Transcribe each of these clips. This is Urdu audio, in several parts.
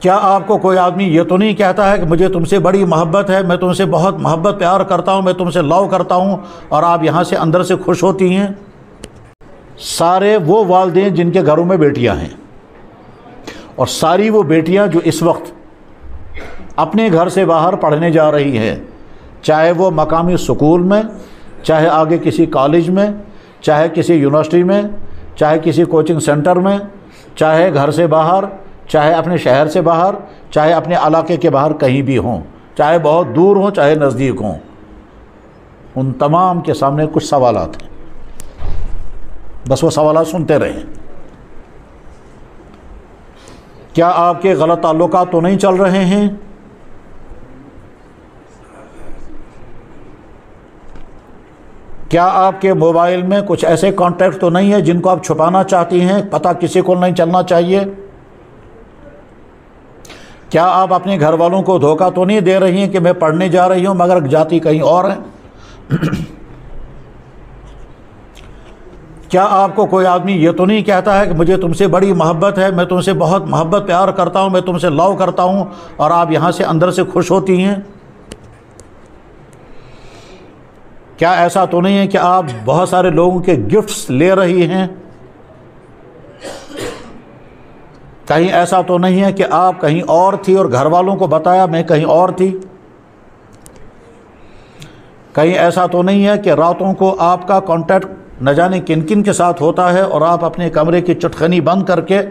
کیا آپ کو کوئی آدمی یہ تو نہیں کہتا ہے کہ مجھے تم سے بڑی محبت ہے، میں تم سے بہت محبت پیار کرتا ہوں، میں تم سے لو کرتا ہوں، اور آپ یہاں سے اندر سے خوش ہوتی ہیں؟ سارے وہ والدین جن کے گھروں میں بیٹیاں ہیں، اور ساری وہ بیٹیاں جو اس وقت اپنے گھر سے باہر پڑھنے جا رہی ہیں، چاہے وہ مقامی سکول میں، چاہے آگے کسی کالج میں، چاہے کسی یونیورسٹی میں، چاہے کسی کوچنگ سینٹر میں، چاہے گھر سے باہر، چاہے اپنے شہر سے باہر، چاہے اپنے علاقے کے باہر کہیں بھی ہوں، چاہے بہت دور ہوں چاہے نزدیک ہوں، ان تمام کے سامنے کچھ سوالات ہیں، بس وہ سوالات سنتے رہیں۔ کیا آپ کے غلط تعلقات تو نہیں چل رہے ہیں؟ کیا آپ کے موبائل میں کچھ ایسے کانٹیکٹ تو نہیں ہیں جن کو آپ چھپانا چاہتی ہیں، پتہ کسی کو نہیں چلنا چاہیے؟ کیا آپ اپنے گھر والوں کو دھوکہ تو نہیں دے رہی ہیں کہ میں پڑھنے جا رہی ہوں مگر جاتی کہیں اور ہیں؟ کیا آپ کو کوئی آدمی یہ تو نہیں کہتا ہے کہ مجھے تم سے بڑی محبت ہے، میں تم سے بہت محبت پیار کرتا ہوں، میں تم سے لو کرتا ہوں، اور آپ یہاں سے اندر سے خوش ہوتی ہیں؟ کیا ایسا تو نہیں ہے کہ آپ بہت سارے لوگوں کے گفٹس لے رہی ہیں؟ کہیں ایسا تو نہیں ہے کہ آپ کہیں اور تھی اور گھر والوں کو بتایا میں کہیں اور تھی؟ کہیں ایسا تو نہیں ہے کہ راتوں کو آپ کا کانٹیکٹ نہ جانے کن کن کے ساتھ ہوتا ہے اور آپ اپنے کمرے کی چٹخنی بند کر کے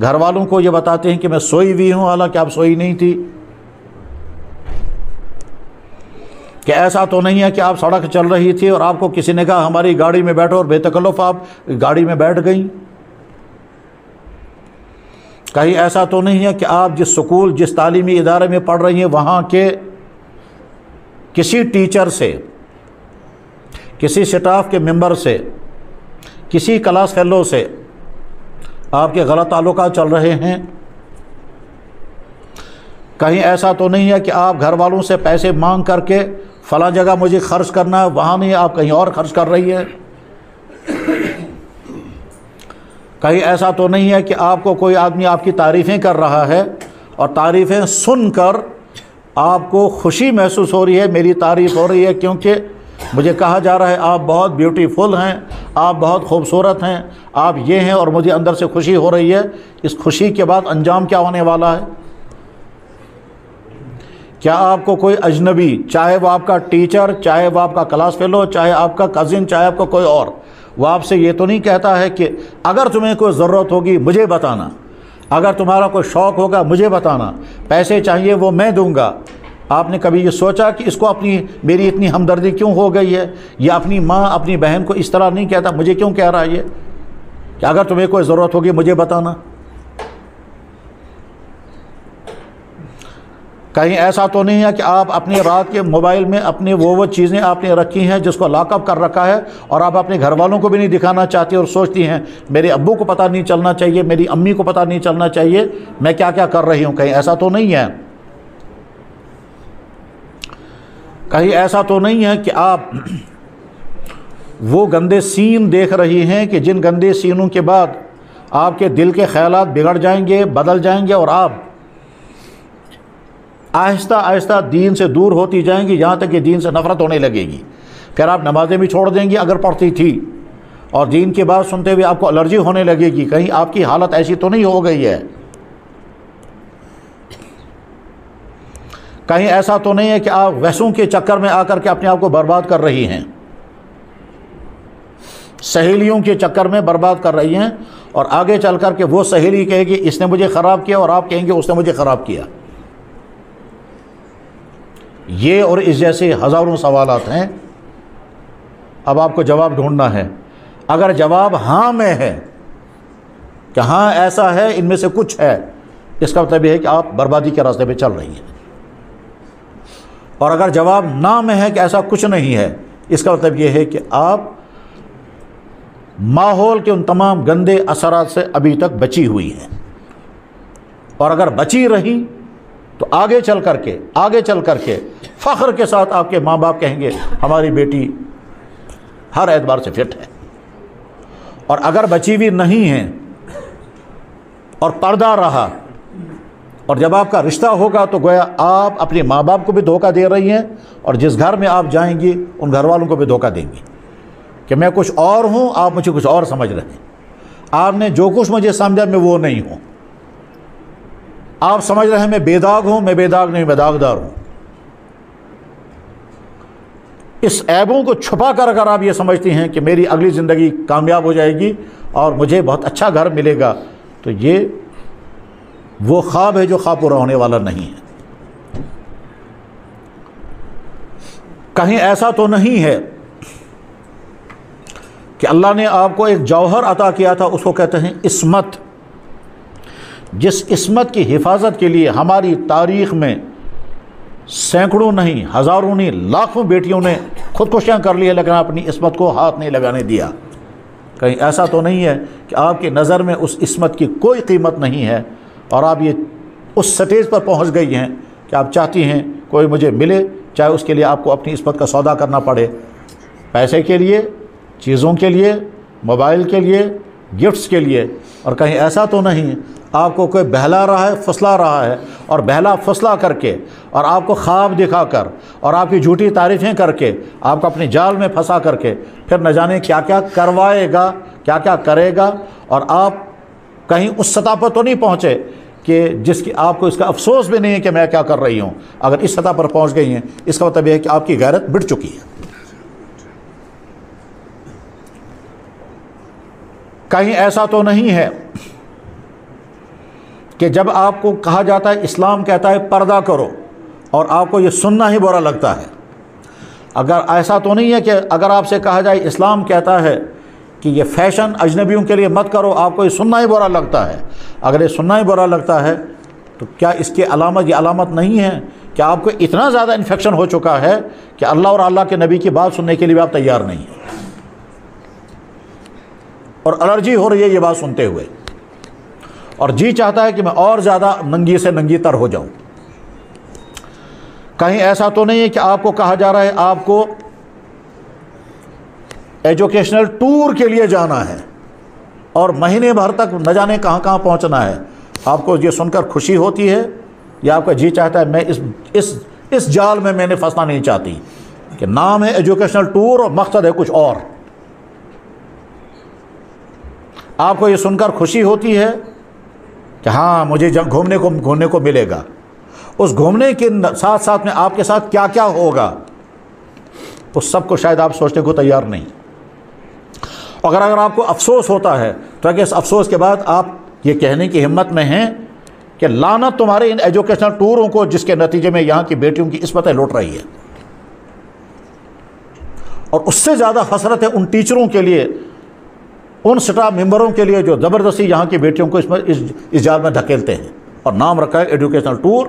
گھر والوں کو یہ بتاتے ہیں کہ میں سوئی ہوئی ہوں حالانکہ آپ سوئی نہیں تھی؟ کہ ایسا تو نہیں ہے کہ آپ سڑک چل رہی تھی اور آپ کو کسی نے کہا ہماری گاڑی میں بیٹھو اور بے تکلف آپ گاڑی میں بیٹھ گئیں؟ کہیں ایسا تو نہیں ہے کہ آپ جس سکول جس تعلیمی ادارے میں پڑھ رہی ہیں وہاں کے کسی ٹیچر سے، کسی سٹاف کے ممبر سے، کسی کلاس فیلو سے آپ کے غلط تعلقات چل رہے ہیں؟ کہیں ایسا تو نہیں ہے کہ آپ گھر والوں سے پیسے مانگ کر کے فلاں جگہ مجھے خرچ کرنا ہے، وہاں نہیں آپ کہیں اور خرچ کر رہی ہے؟ کہیں ایسا تو نہیں ہے کہ آپ کو کوئی آدمی آپ کی تعریفیں کر رہا ہے اور تعریفیں سن کر آپ کو خوشی محسوس ہو رہی ہے، میری تعریف ہو رہی ہے کیونکہ مجھے کہا جا رہا ہے آپ بہت بیوٹیفل ہیں، آپ بہت خوبصورت ہیں، آپ یہ ہیں، اور مجھے اندر سے خوشی ہو رہی ہے۔ اس خوشی کے بعد انجام کیا ہونے والا ہے؟ کیا آپ کو کوئی اجنبی، چاہے وہ آپ کا ٹیچر، چاہے وہ آپ کا کلاس فیلو، چاہے آپ کا کزن، چاہے آپ کا کوئی اور، وہ آپ سے یہ تو نہیں کہتا ہے کہ اگر تمہیں کوئی ضرورت ہوگی مجھے بتانا، اگر تمہارا کوئی شوق ہوگا مجھے بتانا، پیسے چاہیے وہ میں دوں گا؟ آپ نے کبھی یہ سوچا کہ اس کو میری اتنی ہمدردی کیوں ہو گئی ہے؟ یہ اپنی ماں اپنی بہن کو اس طرح نہیں کہتا، مجھے کیوں کہہ رہا ہے یہ کہ اگر تمہیں کوئی ضرورت ہوگی مجھے بتانا؟ کہیں ایسا تو نہیں ہے کہ آپ اپنے رات کے موبائل میں اپنے وہ چیزیں آپ نے رکھی ہیں جس کو لاک اپ کر رکھا ہے اور آپ اپنے گھر والوں کو بھی نہیں دکھانا چاہتی اور سوچتی ہیں میرے ابو کو پتہ نہیں چلنا چاہیے، میری امی کو پتہ نہیں چلنا چاہیے میں کیا کیا کر رہی ہوں؟ کہیں ایسا تو نہیں ہے؟ کہیں ایسا تو نہیں ہے کہ آپ وہ گندے سین دیکھ رہی ہیں کہ جن گندے سینوں کے بعد آپ کے دل کے خیالات بگڑ جائیں گے، بدل جائیں گے، اور آپ آہستہ آہستہ دین سے دور ہوتی جائیں گی، یہاں تک کہ دین سے نفرت ہونے لگے گی۔ پھر آپ نمازیں بھی چھوڑ دیں گی اگر پڑھتی تھی، اور دین کی بات سنتے ہوئے آپ کو الرجی ہونے لگے گی۔ کہیں آپ کی حالت ایسی تو نہیں ہو گئی ہے؟ کہیں ایسا تو نہیں ہے کہ آپ ویسوں کے چکر میں آ کر کے اپنے آپ کو برباد کر رہی ہیں، سہیلیوں کے چکر میں برباد کر رہی ہیں، اور آگے چل کر کے وہ سہیلی کہے گی اس نے مجھے خراب کیا، اور آپ کہیں گے اس نے مجھے خراب کیا؟ یہ اور اس جیسے ہزاروں سوالات ہیں، اب آپ کو جواب ڈھونڈنا ہے۔ اگر جواب ہاں میں ہے کہ ہاں ایسا ہے، ان میں سے کچھ ہے، اس کا مطلب یہ ہے کہ آپ بربادی کے راستے پہ چل رہی ہیں، اور اگر جواب نہ میں ہے کہ ایسا کچھ نہیں ہے، اس کا مطلب یہ ہے کہ آپ ماحول کے ان تمام گندے اثرات سے ابھی تک بچی ہوئی ہیں، اور اگر بچی رہی تو آگے چل کر کے فخر کے ساتھ آپ کے ماں باپ کہیں گے ہماری بیٹی ہر اعتبار سے فٹ ہے۔ اور اگر بچی ہوئی نہیں ہے اور پردہ رہا اور جب آپ کا رشتہ ہوگا تو گویا آپ اپنے ماں باپ کو بھی دھوکہ دے رہی ہیں، اور جس گھر میں آپ جائیں گی ان گھر والوں کو بھی دھوکہ دیں گی کہ میں کچھ اور ہوں، آپ مجھے کچھ اور سمجھ رہے ہیں، آپ نے جو کچھ مجھے سمجھا میں وہ نہیں ہوں، آپ سمجھ رہے ہیں میں بے داغ ہوں، میں بے داغ نہیں، میں داغدار ہوں۔ اس عیبوں کو چھپا کر اگر آپ یہ سمجھتی ہیں کہ میری اگلی زندگی کامیاب ہو جائے گی اور مجھے بہت اچھا گھر ملے گا، تو یہ وہ خواب ہے جو خواب پورا ہونے والا نہیں ہے۔ کہیں ایسا تو نہیں ہے کہ اللہ نے آپ کو ایک جوہر عطا کیا تھا، اس کو کہتے ہیں عصمت، جس عصمت کی حفاظت کے لیے ہماری تاریخ میں سینکڑوں نہیں، ہزاروں نہیں، لاکھوں بیٹیوں نے خودکشیاں کر لی ہے، لیکن اپنی عصمت کو ہاتھ نہیں لگانے دیا۔ کہیں ایسا تو نہیں ہے کہ آپ کی نظر میں اس عصمت کی کوئی قیمت نہیں ہے اور آپ یہ اس سٹیج پر پہنچ گئی ہیں کہ آپ چاہتی ہیں کوئی مجھے ملے، چاہے اس کے لیے آپ کو اپنی عصمت کا سودا کرنا پڑے، پیسے کے لیے، چیزوں کے لیے، موبائل کے لیے، گفٹس کے لیے۔ اور کہیں ایسا تو نہیں آپ کو کوئی بہلا رہا ہے، پھسلا رہا ہے، اور بہلا پھسلا کر کے اور آپ کو خواب دکھا کر اور آپ کی جھوٹی تعریفیں کر کے آپ کو اپنے جال میں پھنسا کر کے پھر نہ جانے کیا کیا کروائے گا، کیا کیا کرے گا، اور آپ کہیں اس سطح پر تو نہیں پہنچے کہ جس کی آپ کو اس کا افسوس بھی نہیں ہے کہ میں کیا کر رہی ہوں۔ اگر اس سطح پر پہنچ گئی ہیں، اس کا مطلب یہ ہے کہ آپ کی غیرت بڑھ چکی ہے۔ کہیں ایسا تو نہیں ہے کہ جب آپ کو کہا جاتا ہے، اسلام کہتا ہے پردہ کرو، اور آپ کو یہ سننا ہی برا لگتا ہے۔ اگر ایسا تو نہیں ہے کہ اگر آپ سے کہا جائے اسلام کہتا ہے کہ یہ فیشن اجنبیوں کے لیے مت کرو، آپ کو یہ سننا ہی برا لگتا ہے۔ اگر یہ سننا ہی برا لگتا ہے تو کیا اس کی علامت یہ علامت نہیں ہے کہ آپ کو اتنا زیادہ انفیکشن ہو چکا ہے کہ اللہ اور اللہ کے نبی کی بات سننے کے لیے بھی آپ تیار نہیں ہیں، اور الرجی ہو رہی ہے یہ بات سنتے ہوئے، اور جی چاہتا ہے کہ میں اور زیادہ ننگی سے ننگی تر ہو جاؤں۔ کہیں ایسا تو نہیں ہے کہ آپ کو کہا جا رہا ہے آپ کو ایجوکیشنل ٹور کے لیے جانا ہے اور مہینے بھر تک نہ جانے کہاں کہاں پہنچنا ہے، آپ کو یہ سن کر خوشی ہوتی ہے یا آپ کا جی چاہتا ہے میں اس جال میں نے پھنسنا نہیں چاہتی کہ نام ہے ایجوکیشنل ٹور اور مقصد ہے کچھ اور؟ آپ کو یہ سن کر خوشی ہوتی ہے کہ ہاں مجھے جب گھومنے کو ملے گا، اس گھومنے کے ساتھ ساتھ میں آپ کے ساتھ کیا کیا ہوگا اس سب کو شاید آپ سوچنے کو تیار نہیں۔ اگر آپ کو افسوس ہوتا ہے تو کہ اس افسوس کے بعد آپ یہ کہنے کی ہمت میں ہیں کہ لعنت تمہارے ان ایجوکیشنل ٹوروں کو جس کے نتیجے میں یہاں کی بیٹیوں کی عصمتیں لوٹ رہی ہے، اور اس سے زیادہ حسرت ہے ان ٹیچروں کے لیے، ان سٹاف ممبروں کے لیے جو زبردستی یہاں کی بیٹیوں کو اس جال میں دھکیلتے ہیں، اور نام رکھا ہے ایجوکیشنل ٹور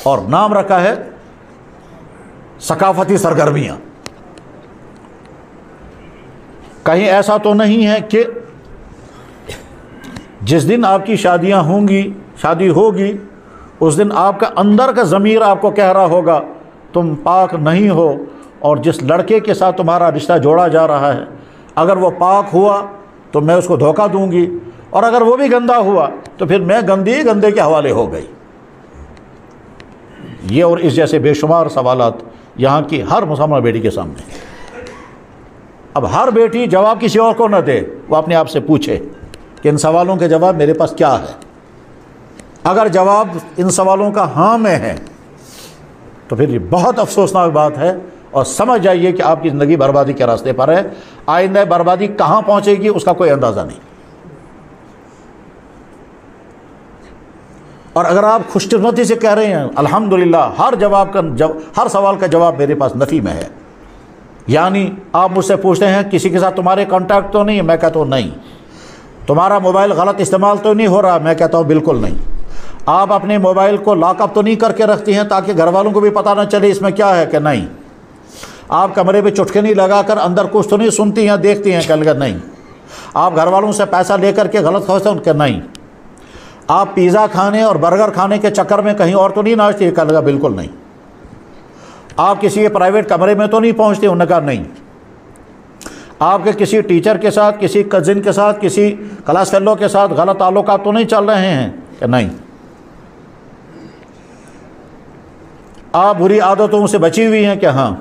اور نام رکھا ہے ثقافتی سرگرمیاں۔ کہیں ایسا تو نہیں ہے کہ جس دن آپ کی شادی ہوگی اس دن آپ کا اندر کا ضمیر آپ کو کہہ رہا ہوگا تم پاک نہیں ہو، اور جس لڑکے کے ساتھ تمہارا رشتہ جوڑا جا رہا ہے اگر وہ پاک ہوا تو میں اس کو دھوکہ دوں گی، اور اگر وہ بھی گندا ہوا تو پھر میں گندے کے حوالے ہو گئی۔ یہ اور اس جیسے بے شمار سوالات یہاں کی ہر مسلمان بیٹی کے سامنے ہیں۔ اب ہر بیٹی جواب کسی اور کو نہ دے، وہ اپنے آپ سے پوچھے کہ ان سوالوں کے جواب میرے پاس کیا ہے۔ اگر جواب ان سوالوں کا ہاں میں ہے تو پھر یہ بہت افسوسناک بات ہے، اور سمجھ جائیے کہ آپ کی زندگی بربادی کے راستے پر ہے۔ آئندہ بربادی کہاں پہنچے گی اس کا کوئی اندازہ نہیں۔ اور اگر آپ خوش قسمتی سے کہہ رہے ہیں الحمدللہ ہر سوال کا جواب میرے پاس نفی میں ہے، یعنی آپ مجھ سے پوچھتے ہیں کسی کے ساتھ تمہارے کانٹیکٹ تو نہیں ہے، میں کہتا ہوں نہیں۔ تمہارا موبائل غلط استعمال تو نہیں ہو رہا، میں کہتا ہوں بالکل نہیں۔ آپ اپنے موبائل کو لاک اپ تو نہیں کر کے رکھتی ہیں تاکہ گھر والوں کو بھی پتہ نہ چلے اس میں کیا ہے، کہ نہیں۔ آپ کمرے پہ چٹکے نہیں لگا کر اندر کچھ تو نہیں سنتی ہیں دیکھتی ہیں، کہ نہیں۔ آپ گھر والوں سے پیسہ لے کر کے غلط سوچتے ہیں، کہ نہیں۔ آپ پیزا کھانے اور برگر کھانے کے چکر میں کہیں اور تو نہیں ناچتی ہے، کہ بالکل نہیں۔ آپ کسی کے پرائیویٹ کمرے میں تو نہیں پہنچتے، انہوں نے کہا نہیں۔ آپ کے کسی ٹیچر کے ساتھ، کسی کزن کے ساتھ، کسی کلاس فیلو کے ساتھ غلط تعلقات تو نہیں چل رہے ہیں، کہ نہیں۔ آپ بری عادتوں سے بچی ہوئی ہیں کیا؟ ہاں۔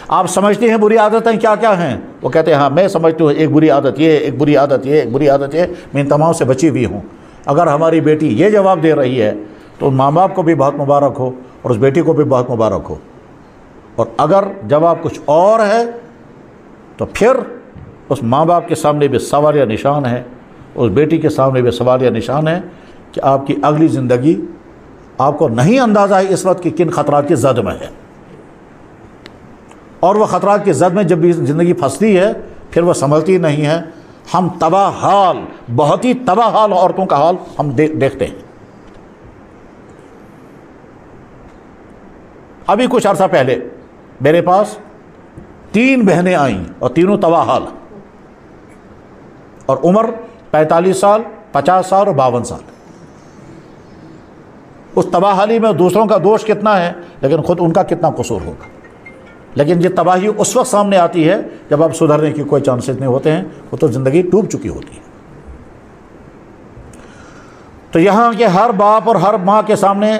آپ سمجھتے ہیں بری عادتیں کیا کیا ہیں؟ وہ کہتے ہیں ہاں میں سمجھتی ہوں، ایک بری عادت یہ، ایک بری عادت یہ، ایک بری عادت یہ، میں ان تمام سے بچی ہوئی ہوں۔ اگر ہماری بیٹی یہ جواب دے رہی ہے تو ماں باپ کو بھی بہت مبارک ہو اور اس بیٹی کو بھی بہت مبارک ہو، اور اگر جواب کچھ اور ہے تو پھر اس ماں باپ کے سامنے بھی سوالیہ نشان ہے، اس بیٹی کے سامنے بھی سوالیہ نشان ہے کہ آپ کی اگلی زندگی آپ کو نہیں اندازہ ہے اس وقت کہ کن خطرات کی زد میں ہے، اور وہ خطرات کی زد میں جب بھی زندگی پھنستی ہے پھر وہ سنبھلتی نہیں ہے۔ ہم تباہ حال، بہت ہی تباہ حال عورتوں کا حال ہم دیکھتے ہیں۔ ابھی کچھ عرصہ پہلے میرے پاس 3 بہنیں آئیں اور تینوں تباہ حال، اور عمر 45 سال، 50 سال اور 52 سال۔ اس تباہ حالی میں دوسروں کا دوش کتنا ہے لیکن خود ان کا کتنا قصور ہوگا۔ لیکن یہ تباہی اس وقت سامنے آتی ہے جب آپ سدھرنے کی کوئی چانسز نہیں ہوتے ہیں، وہ تو زندگی ڈوب چکی ہوتی ہے۔ تو یہاں کے ہر باپ اور ہر ماں کے سامنے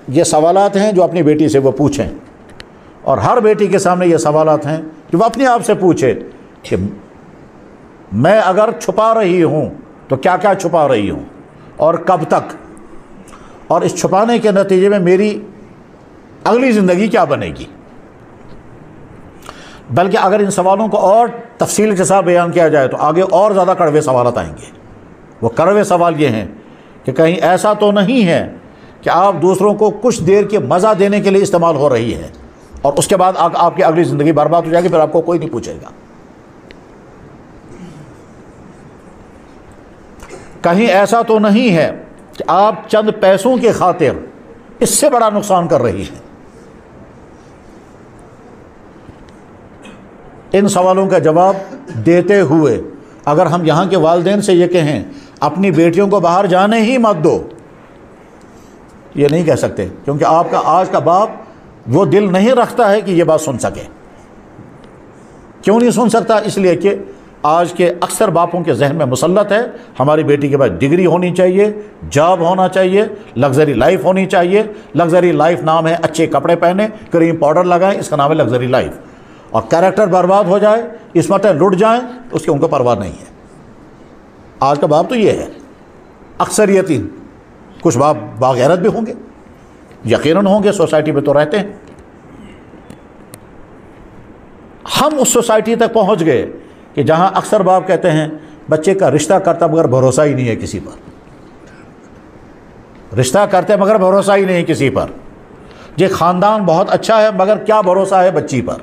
یہ سوالات ہیں جو اپنی بیٹی سے وہ پوچھیں، اور ہر بیٹی کے سامنے یہ سوالات ہیں جو وہ اپنے آپ سے پوچھے کہ میں اگر چھپا رہی ہوں تو کیا کیا چھپا رہی ہوں اور کب تک، اور اس چھپانے کے نتیجے میں میری اگلی زندگی کیا بنے گی۔ بلکہ اگر ان سوالوں کو اور تفصیل کے ساتھ بیان کیا جائے تو آگے اور زیادہ کڑوے سوالات آئیں گے۔ وہ کڑوے سوال یہ ہیں کہ کہیں ایسا تو نہیں ہے کہ آپ دوسروں کو کچھ دیر کے مزہ دینے کے لیے استعمال ہو رہی ہے اور اس کے بعد آپ کی اگلی زندگی برباد ہو جائے گی، پھر آپ کو کوئی نہیں پوچھے گا۔ کہیں ایسا تو نہیں ہے کہ آپ چند پیسوں کی خاطر اس سے بڑا نقصان کر رہی ہیں۔ ان سوالوں کا جواب دیتے ہوئے اگر ہم یہاں کے والدین سے یہ کہیں اپنی بیٹیوں کو باہر جانے ہی مت دو، یہ نہیں کہہ سکتے، کیونکہ آپ کا آج کا باپ وہ دل نہیں رکھتا ہے کہ یہ بات سن سکے۔ کیوں نہیں سن سکتا؟ اس لیے کہ آج کے اکثر باپوں کے ذہن میں مسلط ہے ہماری بیٹی کے پاس ڈگری ہونی چاہیے، جاب ہونا چاہیے، لگژری لائف ہونی چاہیے۔ لگژری لائف نام ہے اچھے کپڑے پہنے، کریم پاؤڈر لگائیں، اس کا نام ہے لگژری لائف۔ اور کیریکٹر برباد ہو جائے، عصمتیں لٹ جائیں، اس کی ان کو پرواہ نہیں ہے۔ آج کا باپ تو یہ ہے، اکثریتی۔ کچھ باپ باغیرت بھی ہوں گے، یقیناً ہوں گے، سوسائٹی میں تو رہتے ہیں۔ ہم اس سوسائٹی تک پہنچ گئے کہ جہاں اکثر باپ کہتے ہیں بچے کا رشتہ کرتا مگر بھروسہ ہی نہیں ہے کسی پر، رشتہ کرتے مگر بھروسہ ہی نہیں کسی پر۔ یہ خاندان بہت اچھا ہے مگر کیا بھروسہ ہے بچی پر،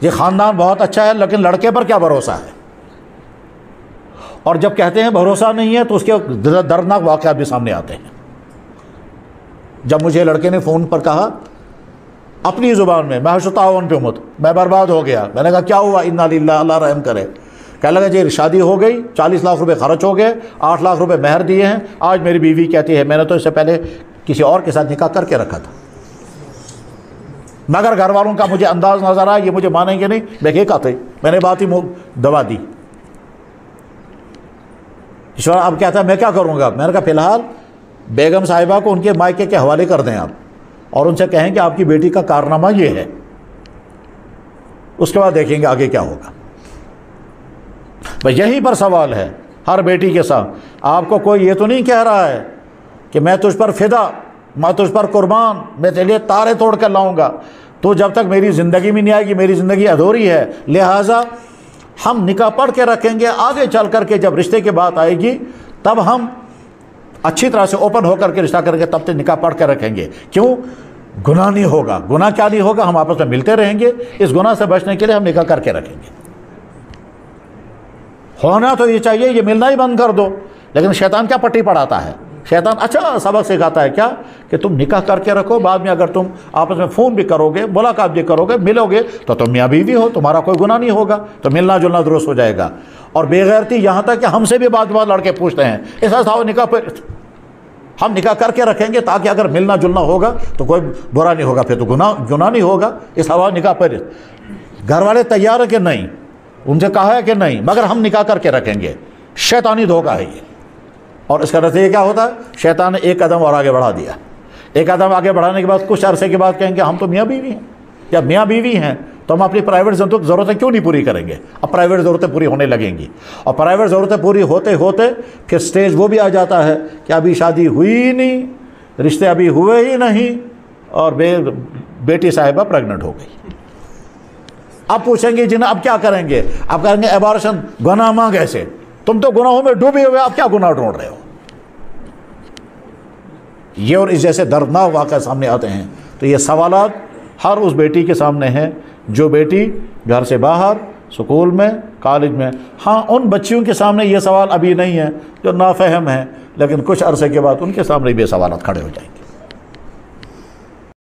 یہ خاندان بہت اچھا ہے لیکن لڑکے پر کیا بھروسہ ہے۔ اور جب کہتے ہیں بھروسہ نہیں ہے تو اس کے دردناک واقعات بھی سامنے آتے ہیں۔ جب مجھے لڑکے نے فون پر کہا اپنی زبان میں، میں تعاون پہ مت، میں برباد ہو گیا، میں نے کہا کیا ہوا؟ انا للہ، اللہ رحم کرے۔ کہنے لگا جی شادی ہو گئی، 40 لاکھ روپے خرچ ہو گئے، 8 لاکھ روپے مہر دیے ہیں، آج میری بیوی کہتی ہے میں نے تو اس سے پہلے کسی اور کے ساتھ نکاح کر کے رکھا تھا، مگر گھر والوں کا مجھے انداز نظر آیا یہ مجھے مانیں گے نہیں، میں کہا تھا میں نے بات ہی دبا دی۔ ایشور اب کہتا ہے میں کیا کروں گا؟ میں نے کہا فی الحال بیگم صاحبہ کو ان کے مائکے کے حوالے کر دیں آپ، اور ان سے کہیں کہ آپ کی بیٹی کا کارنامہ یہ ہے، اس کے بعد دیکھیں گے آگے کیا ہوگا۔ بس یہیں پر سوال ہے ہر بیٹی کے ساتھ۔ آپ کو کوئی یہ تو نہیں کہہ رہا ہے کہ میں تجھ پر فدا، میں تجھ پر قربان، میں تیرے لیے تارے توڑ کر لاؤں گا، تو جب تک میری زندگی میں نہیں آئے گی میری زندگی ادھوری ہے، لہٰذا ہم نکاح پڑھ کے رکھیں گے، آگے چل کر کے جب رشتے کی بات آئے گی تب ہم اچھی طرح سے اوپن ہو کر کے رشتہ کریں گے، تب تک نکاح پڑھ کے رکھیں گے۔ کیوں؟ گناہ نہیں ہوگا۔ گناہ کیا نہیں ہوگا؟ ہم آپس میں ملتے رہیں گے، اس گناہ سے بچنے کے لیے ہم نکاح کر کے رکھیں گے۔ ہونا تو یہ چاہیے یہ ملنا ہی بند کر دو، لیکن شیطان کیا پٹی پڑھاتا ہے؟ شیطان اچھا سبق سکھاتا ہے کیا کہ تم نکاح کر کے رکھو، بعد میں اگر تم آپس میں فون بھی کرو گے، ملاقات بھی کرو گے، ملو گے تو تم میاں بیوی ہو، تمہارا کوئی گناہ نہیں ہوگا، تو ملنا جلنا درست ہو جائے گا۔ اور بے غیرتی یہاں تک کہ ہم سے بھی بات لڑکے پوچھتے ہیں ایسا تھا نکاح پر، ہم نکاح کر کے رکھیں گے تاکہ اگر ملنا جلنا ہوگا تو کوئی برا نہیں ہوگا، پھر تو گناہ نہیں ہوگا، اس ہوا نکاح پر۔ گھر والے تیار ہے کہ نہیں؟ ان سے کہا ہے کہ نہیں، مگر ہم نکاح کر کے رکھیں گے۔ شیطانی دھوکہ ہے یہ، اور اس کا نتیجہ کیا ہوتا ہے؟ شیطان نے ایک قدم اور آگے بڑھا دیا ایک قدم آگے بڑھانے کے بعد کچھ عرصے کے بعد کہیں گے ہم تو میاں بیوی ہیں، یا میاں بیوی ہیں تو ہم اپنی پرائیویٹ ضرورتیں کیوں نہیں پوری کریں گے؟ اب پرائیویٹ ضرورتیں پوری ہونے لگیں گی، اور پرائیویٹ ضرورتیں پوری ہوتے ہوتے پھر سٹیج وہ بھی آ جاتا ہے کہ ابھی شادی ہوئی ہی نہیں، رشتے ابھی ہوئے ہی نہیں، اور بیٹی صاحبہ پریگننٹ ہو گئی۔ اب پوچھیں گے جنہیں اب کیا کریں گے؟ اب کہیں گے ایبارشن، گناہ مانگ ایسے، تم تو گناہوں میں ڈوبے ہوئے، اب کیا گناہ ڈھونڈ رہے ہو؟ یہ اور اس جیسے دردناک واقعہ سامنے آتے ہیں۔ تو یہ سوالات ہر اس بیٹی کے سامنے ہیں جو بیٹی گھر سے باہر، سکول میں، کالج میں، ہاں ان بچیوں کے سامنے یہ سوال ابھی نہیں ہے جو نافہم ہیں، لیکن کچھ عرصے کے بعد ان کے سامنے بھی یہ سوالات کھڑے ہو جائیں گے۔